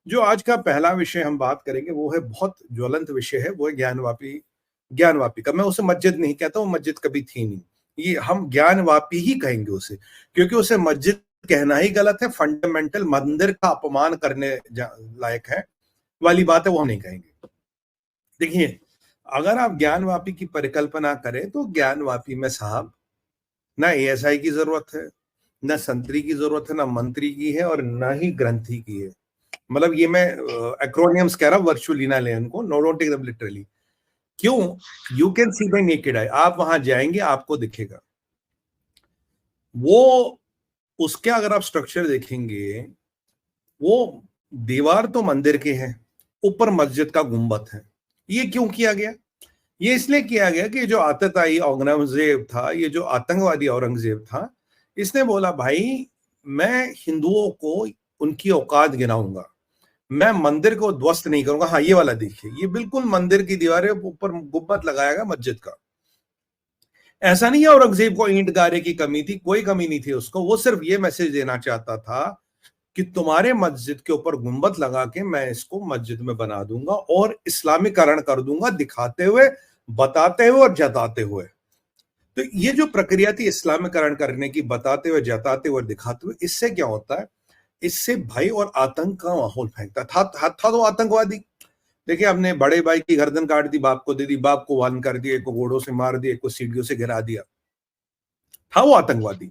जो आज का पहला विषय हम बात करेंगे वो है बहुत ज्वलंत विषय है, वो है ज्ञानवापी। ज्ञानवापी का मैं उसे मस्जिद नहीं कहता, वो मस्जिद कभी थी नहीं। ये हम ज्ञानवापी ही कहेंगे उसे, क्योंकि उसे मस्जिद कहना ही गलत है। फंडामेंटल मंदिर का अपमान करने लायक है वाली बात है, वो हम नहीं कहेंगे। देखिए, अगर आप ज्ञानवापी की परिकल्पना करें तो ज्ञानवापी में साहब ना एएसआई की जरूरत है, ना संतरी की जरूरत है, ना मंत्री की है, और ना ही ग्रंथी की है। मतलब ये मैं एक्रोनियम्स कह रहा हूं, वर्चुअली ना लें उनको, no don't take them literally. क्यों? You can see by naked eye, आप वहां जाएंगे आपको दिखेगा वो। उसके अगर आप स्ट्रक्चर देखेंगे, वो दीवार तो मंदिर के हैं, ऊपर मस्जिद का गुंबद है। ये क्यों किया गया? ये इसलिए किया गया कि जो आतताई औरंगजेब था, ये जो आतंकवादी औरंगजेब था, इसने बोला भाई मैं हिंदुओं को उनकी औकात गिनाऊंगा, मैं मंदिर को ध्वस्त नहीं करूंगा। हाँ, ये वाला देखिए, ये बिल्कुल मंदिर की दीवारें ऊपर गुब्बद लगाएगा मस्जिद का। ऐसा नहीं है औरंगजेब को ईंट गारे की कमी थी, कोई कमी नहीं थी उसको। वो सिर्फ ये मैसेज देना चाहता था कि तुम्हारे मस्जिद के ऊपर गुंबद लगा के मैं इसको मस्जिद में बना दूंगा और इस्लामीकरण कर दूंगा, दिखाते हुए, बताते हुए और जताते हुए। तो ये जो प्रक्रिया थी इस्लामीकरण करने की, बताते हुए, जताते हुए, दिखाते हुए, इससे क्या होता है? इससे भय और आतंक का माहौल फेंकता था तो आतंकवादी। देखिए, आपने बड़े भाई की गर्दन काट दी, बाप को दे दी, बाप को वान कर दिया, एक को घोड़ों से मार दिया, एक को सीढ़ियों से गिरा दिया, था वो आतंकवादी।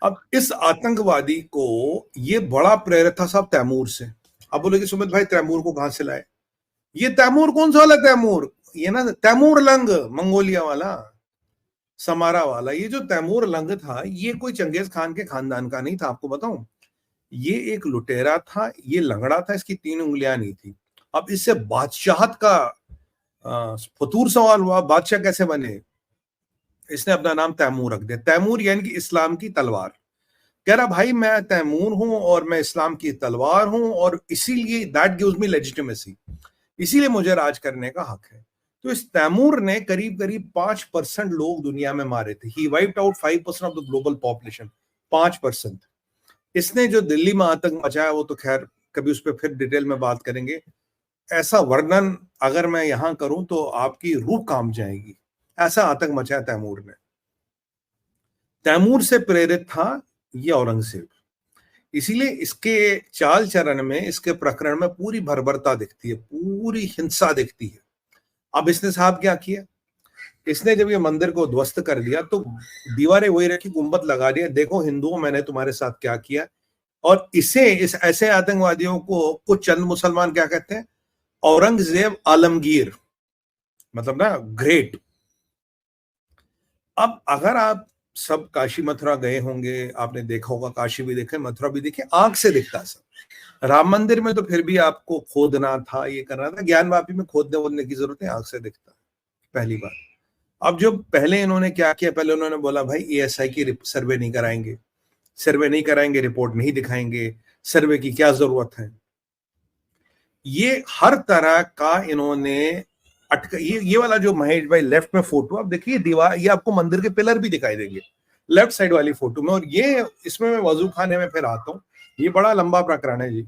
अब इस आतंकवादी को ये बड़ा प्रेरित था साहब तैमूर से। अब बोले सुमित भाई तैमूर को कहां से लाए? ये तैमूर कौन सा वाला तैमूर? ये ना तैमूर लंग, मंगोलिया वाला, समारा वाला। ये जो तैमूर लंग था, ये कोई चंगेज खान के खानदान का नहीं था। आपको बताऊं, ये एक लुटेरा था, ये लंगड़ा था, इसकी 3 उंगलियां नहीं थी। अब इससे बादशाहत का फतूर सवाल हुआ, बादशाह कैसे बने? इसने अपना नाम तैमूर रख दिया। तैमूर यानी कि इस्लाम की तलवार। कह रहा भाई मैं तैमूर हूं और मैं इस्लाम की तलवार हूं, और इसीलिए दैट गिव्स मी लेजिटिमेसी, इसीलिए मुझे राज करने का हक है। तो इस तैमूर ने करीब करीब 5% लोग दुनिया में मारे थे। He wiped out 5% of the global population. 5%। इसने जो दिल्ली में आतंक मचाया, वो तो खैर कभी उस पर फिर डिटेल में बात करेंगे। ऐसा वर्णन अगर मैं यहां करूं तो आपकी रूह कांप जाएगी। ऐसा आतंक मचाया तैमूर ने। तैमूर से प्रेरित था ये औरंगजेब। इसीलिए इसके चाल चरण में, इसके प्रकरण में पूरी बर्बरता दिखती है, पूरी हिंसा दिखती है। अब इसने साहब क्या किया? इसने जब ये मंदिर को ध्वस्त कर दिया तो दीवारें वही रखी, गुंबद लगा दिया, देखो हिंदुओं मैंने तुम्हारे साथ क्या किया। और इस ऐसे आतंकवादियों को कुछ चंद मुसलमान क्या कहते हैं? औरंगजेब आलमगीर, मतलब ना ग्रेट। अब अगर आप सब काशी मथुरा गए होंगे, आपने देखा होगा, काशी भी देखे, मथुरा भी देखे, आंख से दिखता सब। राम मंदिर में तो फिर भी आपको खोदना था, ये करना था। ज्ञानवापी में खोदने वोदने की जरूरत है, आंख से दिखता है, पहली बात। अब जो पहले इन्होंने क्या किया, पहले उन्होंने बोला भाई एएसआई की सर्वे नहीं कराएंगे, सर्वे नहीं कराएंगे, रिपोर्ट नहीं दिखाएंगे, सर्वे की क्या जरूरत है। ये हर तरह का इन्होंने ये वाला जो महेश भाई लेफ्ट में फोटो आप देखिए, दीवार, ये आपको मंदिर के पिलर भी दिखाई देंगे लेफ्ट साइड वाली फोटो में। और ये इसमें मैं वजू खाने में फिर आता हूँ, ये बड़ा लंबा प्रकरण है जी।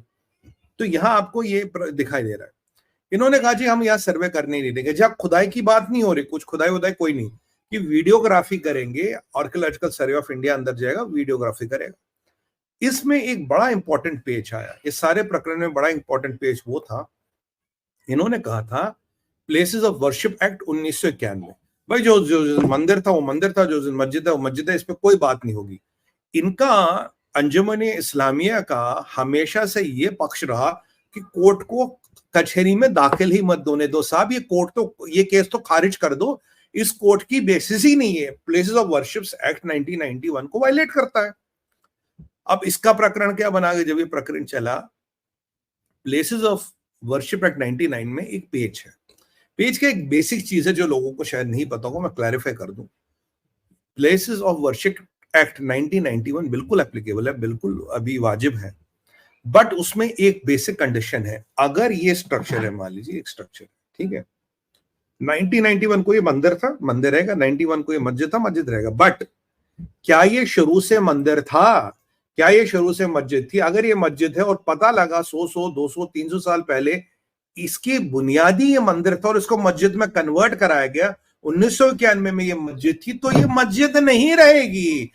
तो यहाँ आपको ये दिखाई दे रहा है। इन्होंने कहा जी हम यहाँ सर्वे करने ही नहीं देंगे। जहाँ खुदाई की बात नहीं हो रही, कुछ खुदाई वुदाई कोई नहीं, कि वीडियोग्राफी करेंगे, आर्कियोलॉजिकल सर्वे ऑफ इंडिया अंदर जाएगा, वीडियोग्राफी करेगा। इसमें एक बड़ा इंपॉर्टेंट पेज आया, इस सारे प्रकरण में बड़ा इंपॉर्टेंट पेज वो था, इन्होंने कहा था प्लेसेस ऑफ वर्शिप एक्ट 1991। भाई जो जो मंदिर था वो मंदिर था, जो मस्जिद है वो मस्जिद है, इस पर कोई बात नहीं होगी। इनका अंजुमन इस्लामिया का हमेशा से ये पक्ष रहा कि कोर्ट को कचहरी में दाखिल ही मत होने दो साहब, ये कोर्ट तो, ये केस तो खारिज कर दो, इस कोर्ट की बेसिस ही नहीं है, प्लेसेस ऑफ वर्शिप्स एक्ट 1991 को वायलेट करता है। अब इसका प्रकरण क्या बना गया? जब ये प्रकरण चला, प्लेसेस ऑफ वर्शिप एक्ट 99 में एक पेज है। पेज का एक बेसिक चीज है जो लोगों को शायद नहीं पता होगा, मैं क्लैरिफाई कर दूं। प्लेसेस ऑफ वर्शिप एक्ट 1991 बिल्कुल एप्लीकेबल है, बिल्कुल अभी वाजिब है, बट उसमें एक बेसिक कंडीशन है। अगर ये स्ट्रक्चर है, मान लीजिए एक स्ट्रक्चर, ठीक है, 1991 को ये मंदिर था, मंदिर रहेगा, 91 को ये मस्जिद था, मस्जिद रहेगा, बट क्या ये शुरू से मंदिर था क्या ये शुरू से मस्जिद थी? अगर ये मस्जिद है और पता लगा 100 200 300 साल पहले इसकी बुनियादी ये मंदिर था और इसको मस्जिद में कन्वर्ट कराया गया, 1991 में ये मस्जिद थी, तो ये मस्जिद नहीं रहेगी,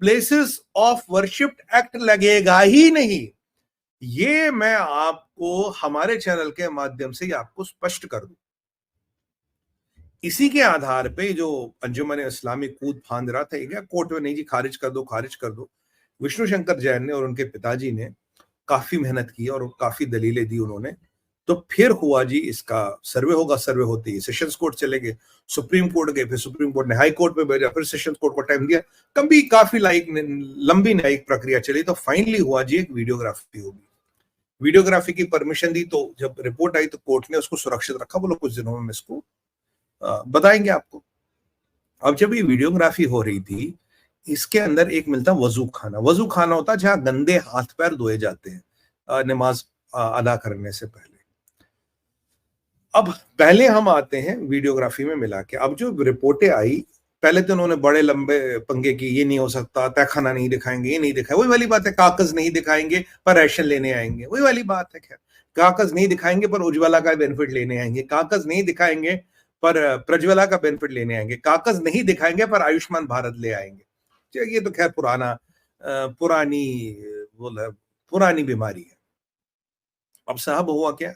प्लेसेस ऑफ वर्शिप एक्ट लगेगा ही नहीं। ये मैं आपको हमारे चैनल के माध्यम से आपको स्पष्ट कर दूं। इसी के आधार पे जो अंजुमन इस्लामी कूद फांद रहा था, क्या कोर्ट में नहीं जी खारिज कर दो, खारिज कर दो। विष्णु शंकर जैन ने और उनके पिताजी ने काफी मेहनत की और काफी दलीलें दी उन्होंने। तो फिर हुआ जी इसका सर्वे होगा, सर्वे होते ही सेशंस कोर्ट चले गए, सुप्रीम कोर्ट गए, फिर सुप्रीम कोर्ट ने हाई कोर्ट में भेजा, फिर सेशंस कोर्ट को टाइम दिया, कभी काफी लंबी न्यायिक प्रक्रिया चली। तो फाइनली हुआ जी एक वीडियोग्राफी होगी। वीडियोग्राफी की परमिशन दी, तो जब रिपोर्ट आई तो कोर्ट ने उसको सुरक्षित रखा, बोलो कुछ दिनों में हम इसको बताएंगे आपको। अब जब ये वीडियोग्राफी हो रही थी, इसके अंदर एक मिलता वजू खाना। वजू खाना होता जहां गंदे हाथ पैर धोए जाते हैं नमाज अदा करने से पहले। अब पहले हम आते हैं वीडियोग्राफी में मिला के। अब जो रिपोर्टें आई, पहले तो उन्होंने बड़े लंबे पंगे की, ये नहीं हो सकता, तहखाना नहीं दिखाएंगे, ये नहीं दिखाएंगे, वही वाली बात है, कागज नहीं दिखाएंगे पर राशन लेने आएंगे, वही वाली बात है। खैर, कागज नहीं दिखाएंगे पर उज्ज्वला का बेनिफिट लेने आएंगे, कागज नहीं दिखाएंगे पर प्रज्वला का बेनिफिट लेने आएंगे, कागज नहीं दिखाएंगे पर आयुष्मान भारत ले आएंगे। ये तो खैर पुरानी बीमारी है। अब साहब हुआ क्या,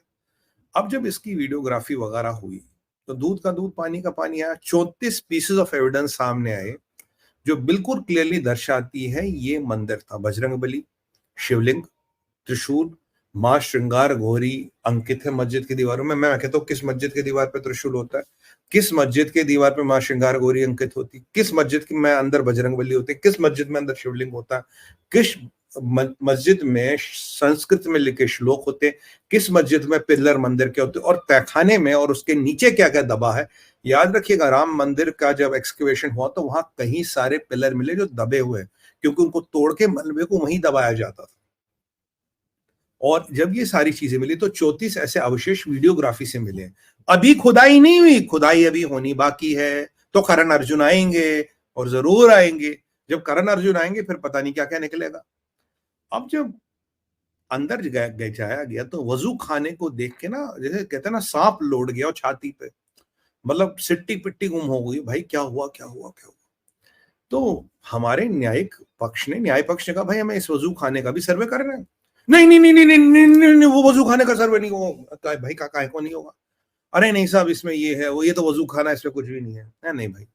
अब जब इसकी वीडियोग्राफी वगैरह हुई तो दूध का दूध पानी का पानी आया। 34 पीसेस ऑफ एविडेंस सामने आए जो बिल्कुल क्लियरली दर्शाती है ये मंदिर था। बजरंग बली, शिवलिंग, त्रिशूल, मां श्रृंगार गौरी अंकित है मस्जिद की दीवारों में। मैं कहता हूँ किस मस्जिद की दीवार पे त्रिशूल होता है, किस मस्जिद के दीवार पे मां श्रृंगार गौरी अंकित होती, किस मस्जिद में अंदर बजरंग बली होते, किस मस्जिद में अंदर शिवलिंग होता, किस मस्जिद में संस्कृत में लिखे श्लोक होते, किस मस्जिद में पिलर मंदिर के होते, और तहखाने में और उसके नीचे क्या क्या दबा है। याद रखिएगा, राम मंदिर का जब एक्सकवेशन हुआ तो वहां कई सारे पिलर मिले जो दबे हुए, क्योंकि उनको तोड़ के मलबे को वहीं दबाया जाता था। और जब ये सारी चीजें मिली तो 34 ऐसे अवशेष वीडियोग्राफी से मिले। अभी खुदाई नहीं हुई, खुदाई अभी होनी बाकी है। तो करण अर्जुन आएंगे, और जरूर आएंगे। जब करण अर्जुन आएंगे फिर पता नहीं क्या क्या निकलेगा। अब जब अंदर जाया गया तो वजू खाने को देख के ना, जैसे कहते हैं ना, सांप लौट गया और छाती पे, मतलब सिट्टी पिट्टी गुम हो गई। भाई क्या हुआ, क्या हुआ, क्या हुआ। तो हमारे न्याय पक्ष ने कहा भाई हमें इस वजू खाने का भी सर्वे करना है। नहीं नहीं नहीं नहीं नहीं नहीं, नहीं, नहीं वो वजू खाने का सर्वे नहीं होगा। भाई काहे को नहीं होगा? अरे नहीं साहब, इसमें ये है, वो ये तो वजू खाना, इसमें कुछ भी नहीं है। नहीं भाई।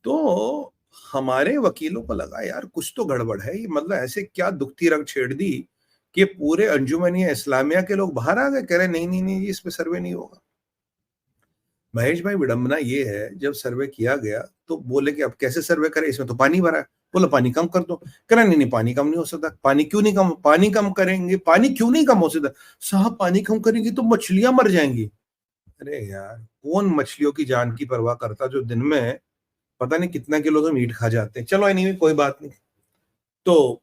तो हमारे वकीलों को लगा यार कुछ तो गड़बड़ है, ये मतलब ऐसे क्या दुखती रंग छेड़ दी कि पूरे अंजुमनिया इस्लामिया के लोग बाहर आ गए, कह रहे नहीं नहीं नहीं, इस पे सर्वे नहीं होगा। महेश भाई, विडंबना ये है, जब सर्वे किया गया तो बोले कि अब कैसे सर्वे करें, इसमें तो पानी भरा है। बोला पानी कम कर दो। कह रहा नहीं नहीं, पानी कम नहीं हो सकता। पानी क्यों नहीं कम, पानी कम करेंगे, पानी क्यों नहीं कम हो सकता? साहब पानी कम करेंगे तो मछलियां मर जाएंगी। अरे यार, कौन मछलियों की जान की परवाह करता जो दिन में पता नहीं कितना किलो तो मीट खा जाते हैं। चलो नहीं, कोई बात नहीं। तो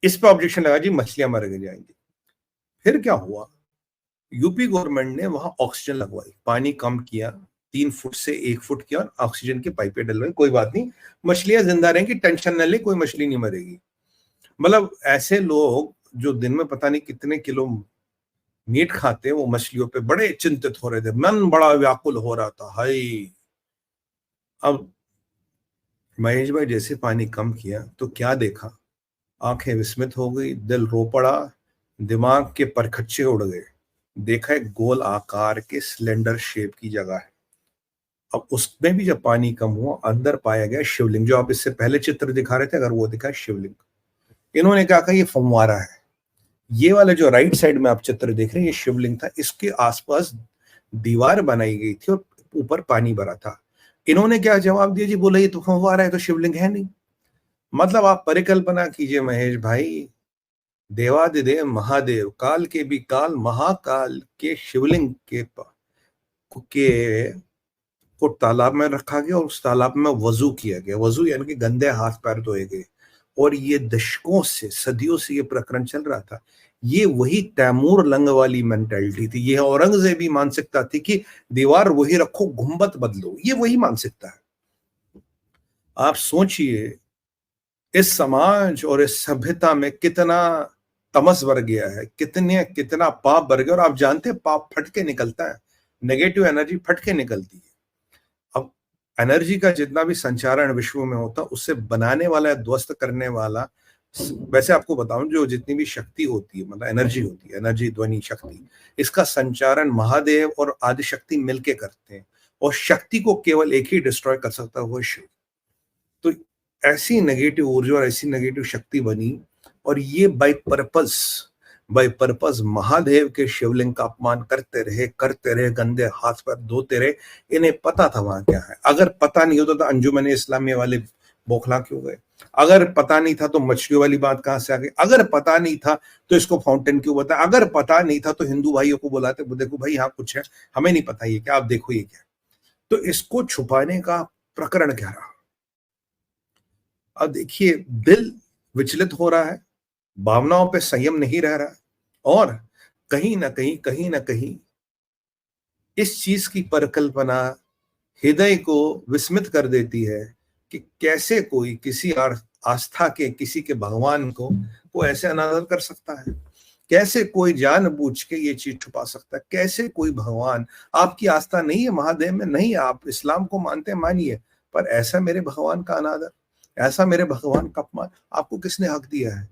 इस पे ऑब्जेक्शन लगा जी, मछलियां मर जाएंगी। फिर क्या हुआ, यूपी गवर्नमेंट ने वहां ऑक्सीजन लगवाई, पानी कम किया, 3 फुट से 1 फुट किया, और ऑक्सीजन की पाइपें डलवाई। कोई बात नहीं, मछलियां जिंदा रहेंगी, टेंशन न ले, कोई मछली नहीं मरेगी। मतलब ऐसे लोग जो दिन में पता नहीं कितने किलो मीट खाते हैं, वो मछलियों पे बड़े चिंतित हो रहे थे, मन बड़ा व्याकुल हो रहा था। हाय, अब महेश भाई जैसे पानी कम किया तो क्या देखा, आंखें विस्मित हो गई, दिल रो पड़ा, दिमाग के परखच्चे उड़ गए। देखा एक गोल आकार के सिलेंडर शेप की जगह है। अब उसमें भी जब पानी कम हुआ, अंदर पाया गया शिवलिंग, जो आप इससे पहले चित्र दिखा रहे थे, अगर वो दिखा शिवलिंग। इन्होंने क्या कहा, ये फंवारा है। ये वाले जो राइट साइड में आप चित्र देख रहे हैं, ये शिवलिंग था। इसके आसपास दीवार बनाई गई थी और ऊपर पानी भरा था। इन्होंने क्या जवाब दिया जी, बोला ये तो फंवारा है, तो शिवलिंग है नहीं। मतलब आप परिकल्पना कीजिए महेश भाई, देवादिदेव महादेव, काल के भी काल, महाकाल के शिवलिंग के को तालाब में रखा गया और उस तालाब में वजू किया गया। वजू यानी कि गंदे हाथ पैर धोए गए। और ये दशकों से, सदियों से ये प्रकरण चल रहा था। ये वही तैमूर लंग वाली मेंटालिटी थी, ये औरंगजेबी मानसिकता थी कि दीवार वही रखो, गुंबद बदलो, ये वही मानसिकता है। आप सोचिए इस समाज और इस सभ्यता में कितना तमस भर गया है, कितना पाप भर गया। और आप जानते हैं पाप फट के निकलता है, नेगेटिव एनर्जी फट के निकलती है। अब एनर्जी का जितना भी संचारण विश्व में होता, उससे बनाने वाला, ध्वस्त करने वाला, वैसे आपको बताऊं, जो जितनी भी शक्ति होती है, मतलब एनर्जी होती है, एनर्जी ध्वनि शक्ति, इसका संचारण महादेव और आदिशक्ति मिलके करते हैं। और शक्ति को केवल एक ही डिस्ट्रॉय कर सकता है, वो शिव। तो ऐसी नेगेटिव ऊर्जा और ऐसी नेगेटिव शक्ति बनी, और ये बाय पर्पस महादेव के शिवलिंग का अपमान करते रहे, गंदे हाथ पर धोते रहे। इन्हें पता था वहां क्या है। अगर पता नहीं होता तो अंजुमन इस्लामिया वाले बौखला क्यों गए? अगर पता नहीं था तो मछलियों वाली बात कहां से आ गई? अगर पता नहीं था तो इसको फाउंटेन क्यों बताया? अगर पता नहीं था तो हिंदू भाइयों को बुलाते, देखो भाई यहाँ कुछ है, हमें नहीं पता ये क्या, आप देखो ये क्या। तो इसको छुपाने का प्रकरण क्या रहा? अब देखिए, दिल विचलित हो रहा है, भावनाओं पे संयम नहीं रह रहा है, और कहीं ना कहीं इस चीज की परिकल्पना हृदय को विस्मित कर देती है कि कैसे कोई किसी आस्था के, किसी के भगवान को ऐसे अनादर कर सकता है। कैसे कोई जानबूझ के ये चीज छुपा सकता है? कैसे कोई भगवान, आपकी आस्था नहीं है महादेव में, नहीं, आप इस्लाम को मानते हैं, मानिए, पर ऐसा मेरे भगवान का अनादर, ऐसा मेरे भगवान का अपमान आपको किसने हक दिया है?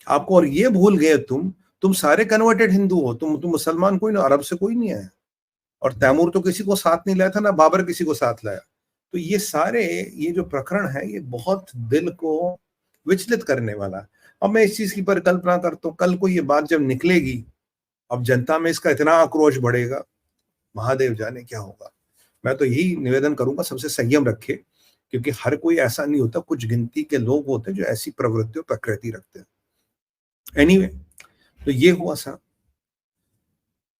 आपको, और ये भूल गए तुम सारे कन्वर्टेड हिंदू हो, तुम मुसलमान कोई ना, अरब से कोई नहीं है, और तैमूर तो किसी को साथ नहीं लाया था, ना बाबर किसी को साथ लाया। तो ये जो प्रकरण है, ये बहुत दिल को विचलित करने वाला। अब मैं इस चीज की परिकल्पना करता हूँ, कल को ये बात जब निकलेगी, अब जनता में इसका इतना आक्रोश बढ़ेगा, महादेव जाने क्या होगा। मैं तो यही निवेदन करूंगा, सबसे संयम रखे, क्योंकि हर कोई ऐसा नहीं होता, कुछ गिनती के लोग होते हैं जो ऐसी प्रवृत्ति और प्रकृति रखते हैं। एनीवे, तो ये हुआ सर।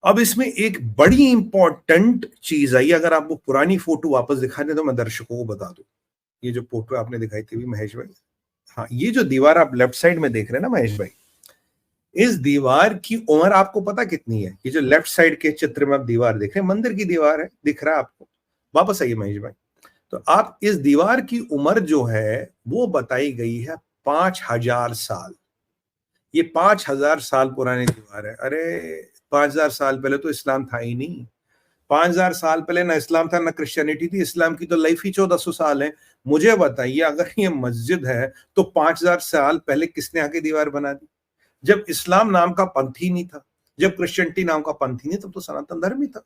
अब इसमें एक बड़ी इंपॉर्टेंट चीज आई, अगर आपको पुरानी फोटो वापस दिखा दे तो मैं दर्शकों को बता दूं। ये जो फोटो आपने दिखाई थी महेश भाई, हाँ, ये जो दीवार आप लेफ्ट साइड में देख रहे हैं ना महेश भाई, इस दीवार की उम्र आपको पता कितनी है? ये जो लेफ्ट साइड के चित्र में आप दीवार देख रहे हैं, मंदिर की दीवार है, दिख रहा है आपको? वापस आइए महेश भाई। तो आप इस दीवार की उम्र जो है वो बताई गई है 5000 साल। ये 5000 साल पुरानी दीवार है। अरे 5000 साल पहले तो इस्लाम था ही नहीं। 5000 साल पहले ना इस्लाम था ना क्रिश्चियनिटी थी। इस्लाम की तो लाइफ ही 1400 साल है। मुझे बताइए, अगर ये मस्जिद है तो 5000 साल पहले किसने आके दीवार बना दी? जब इस्लाम नाम का पंथ ही नहीं था, जब क्रिश्चियनिटी नाम का पंथ ही नहीं, तब तो सनातन धर्म ही था।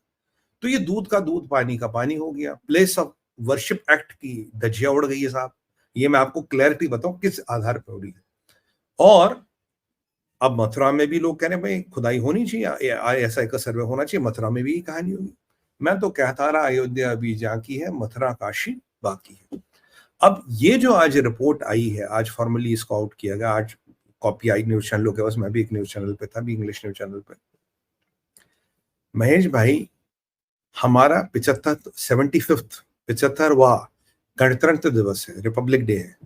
तो ये दूध का दूध पानी का पानी हो गया। प्लेस ऑफ वर्शिप एक्ट की धज्जियां उड़ गई है साहब। ये मैं आपको क्लैरिटी बताऊं किस आधार पर उड़ी है। और अब मथुरा में भी लोग कह रहे हैं भाई खुदाई होनी चाहिए, ISI का सर्वे होना चाहिए, मथुरा में भी ये कहानी होगी। मैं तो कहता रहा अयोध्या अभी जाकी है, मथुरा काशी बाकी है। अब ये जो आज रिपोर्ट आई है, आज फॉर्मली इसको आउट किया गया, आज कॉपी आई न्यूज चैनलों के पास, मैं भी एक न्यूज चैनल पे था, भी इंग्लिश न्यूज चैनल पे। महेश भाई, हमारा 75वां गणतंत्र दिवस है, रिपब्लिक डे है।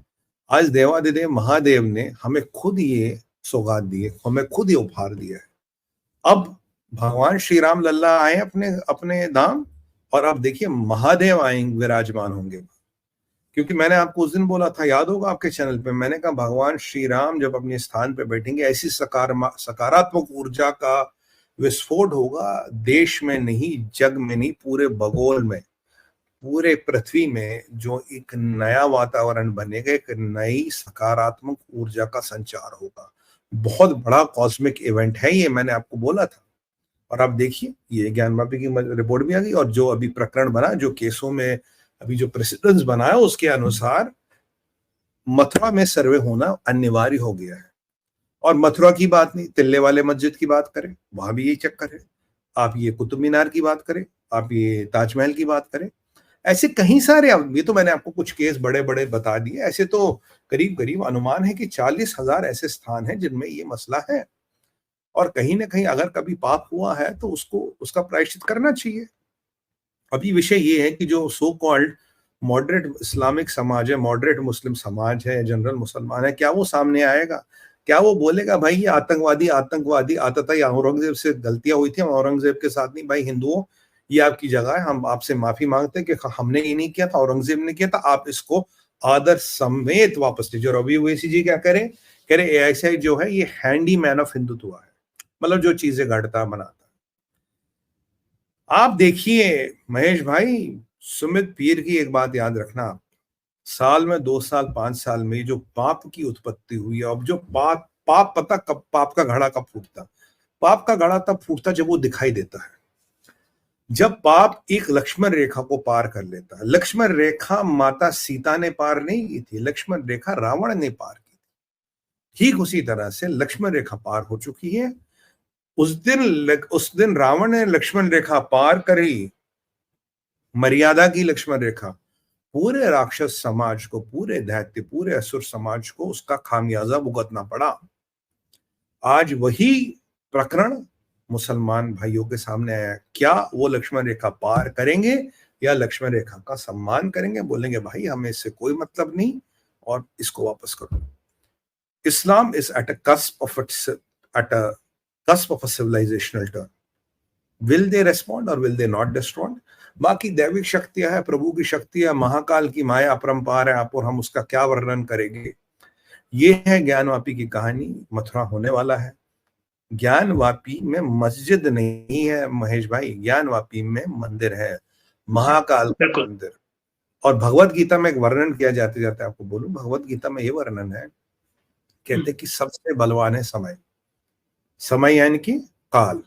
आज देवादिदेव महादेव ने हमें खुद ये सौगात दी है, हमें खुद ये उपहार दिया है। अब भगवान श्री राम लल्ला आए अपने अपने धाम, और अब देखिए महादेव आएंगे, विराजमान होंगे। क्योंकि मैंने आपको उस दिन बोला था, याद होगा आपके चैनल पे, मैंने कहा भगवान श्री राम जब अपने स्थान पे बैठेंगे, ऐसी सकारात्मक ऊर्जा का विस्फोट होगा, देश में नहीं, जग में नहीं, पूरे भगोल में, पूरे पृथ्वी में जो एक नया वातावरण बनेगा, एक नई सकारात्मक ऊर्जा का संचार होगा। बहुत बड़ा कॉस्मिक इवेंट है ये, मैंने आपको बोला था। और आप देखिए, ये ज्ञानवापी की रिपोर्ट भी आ गई, और जो अभी प्रकरण बना, जो केसों में अभी जो प्रेसिडेंस बनाया, उसके अनुसार मथुरा में सर्वे होना अनिवार्य हो गया है। और मथुरा की बात नहीं, तिल्ले वाले मस्जिद की बात करें, वहां भी यही चक्कर है। आप ये कुतुब मीनार की बात करें, आप ये ताजमहल की बात करें, ऐसे कहीं सारे, ये तो मैंने आपको कुछ केस बड़े बड़े बता दिए, ऐसे तो करीब करीब अनुमान है कि 40,000 ऐसे स्थान हैं जिनमें ये मसला है। और कहीं ना कहीं अगर कभी पाप हुआ है तो उसका प्रायश्चित करना चाहिए। अभी विषय ये है कि जो सो कॉल्ड मॉडरेट इस्लामिक समाज है, मॉडरेट मुस्लिम समाज है, जनरल मुसलमान है, क्या वो सामने आएगा? क्या वो बोलेगा भाई ये आतंकवादी आता था, औरंगजेब से गलतियां हुई थी, औरंगजेब के साथ नहीं भाई, हिंदुओं ये आपकी जगह है, हम आपसे माफी मांगते हैं कि हमने ये नहीं किया था, औरंगजेब ने किया था, आप इसको आदर समेत वापस ले। जो रवि ओवैसी जी क्या करें, कह रहे एआईसीआई जो है ये हैंडी मैन ऑफ हिंदुत्व है, मतलब जो चीजें गढ़ता बनाता। आप देखिए महेश भाई, सुमित पीर की एक बात याद रखना, साल में 2 साल 5 साल में जो पाप की उत्पत्ति हुई है, अब जो पाप पाप पता कब पाप का घड़ा कब फूटता, पाप का घड़ा तब फूटता जब वो दिखाई देता है, जब पाप एक लक्ष्मण रेखा को पार कर लेता है। लक्ष्मण रेखा माता सीता ने पार नहीं की थी, लक्ष्मण रेखा रावण ने पार की थी। ठीक उसी तरह से लक्ष्मण रेखा पार हो चुकी है। उस दिन रावण ने लक्ष्मण रेखा पार करी, मर्यादा की लक्ष्मण रेखा, पूरे राक्षस समाज को, पूरे दैत्य, पूरे असुर समाज को उसका खामियाजा भुगतना पड़ा। आज वही प्रकरण मुसलमान भाइयों के सामने आया। क्या वो लक्ष्मण रेखा पार करेंगे या लक्ष्मण रेखा का सम्मान करेंगे, बोलेंगे भाई हमें इससे कोई मतलब नहीं और इसको वापस करो। Islam is at a cusp of a civilizational turn. Will they respond or will they not respond? बाकी दैविक शक्तियां है, प्रभु की शक्तियां, महाकाल की माया अपरंपार है, आप और हम उसका क्या वर्णन करेंगे। ये है ज्ञानवापी की कहानी। मथुरा होने वाला है। ज्ञानवापी में मस्जिद नहीं है महेश भाई, ज्ञानवापी में मंदिर है, महाकाल का मंदिर। और भगवत गीता में एक वर्णन किया जाते जाते आपको बोलूं, भगवत गीता में ये वर्णन है, कहते कि सबसे बलवान है समय। समय यानी कि काल,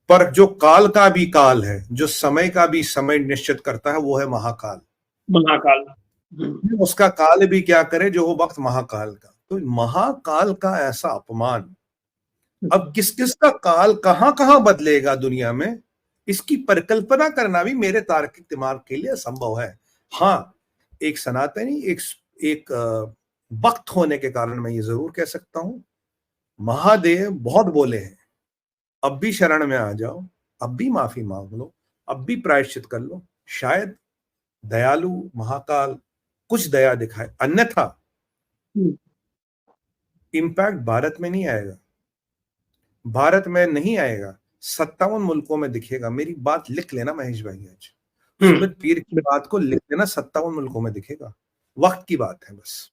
पर जो काल का भी काल है, जो समय का भी समय निश्चित करता है, वो है महाकाल। महाकाल उसका काल भी क्या करे जो हो वक्त महाकाल का। तो महाकाल का ऐसा अपमान, अब किस किस का काल कहां कहां बदलेगा दुनिया में, इसकी परिकल्पना करना भी मेरे तार्किक दिमाग के लिए असंभव है। हाँ, एक सनातनी, एक वक्त होने के कारण मैं ये जरूर कह सकता हूं, महादेव बहुत बोले हैं, अब भी शरण में आ जाओ, अब भी माफी मांग लो, अब भी प्रायश्चित कर लो, शायद दयालु महाकाल कुछ दया दिखाए। अन्यथा इम्पैक्ट भारत में नहीं आएगा, भारत में नहीं आएगा, 57 मुल्कों में दिखेगा। मेरी बात लिख लेना महेश भाई, आज सुमित पीर की बात को लिख लेना, 57 मुल्कों में दिखेगा। वक्त की बात है बस।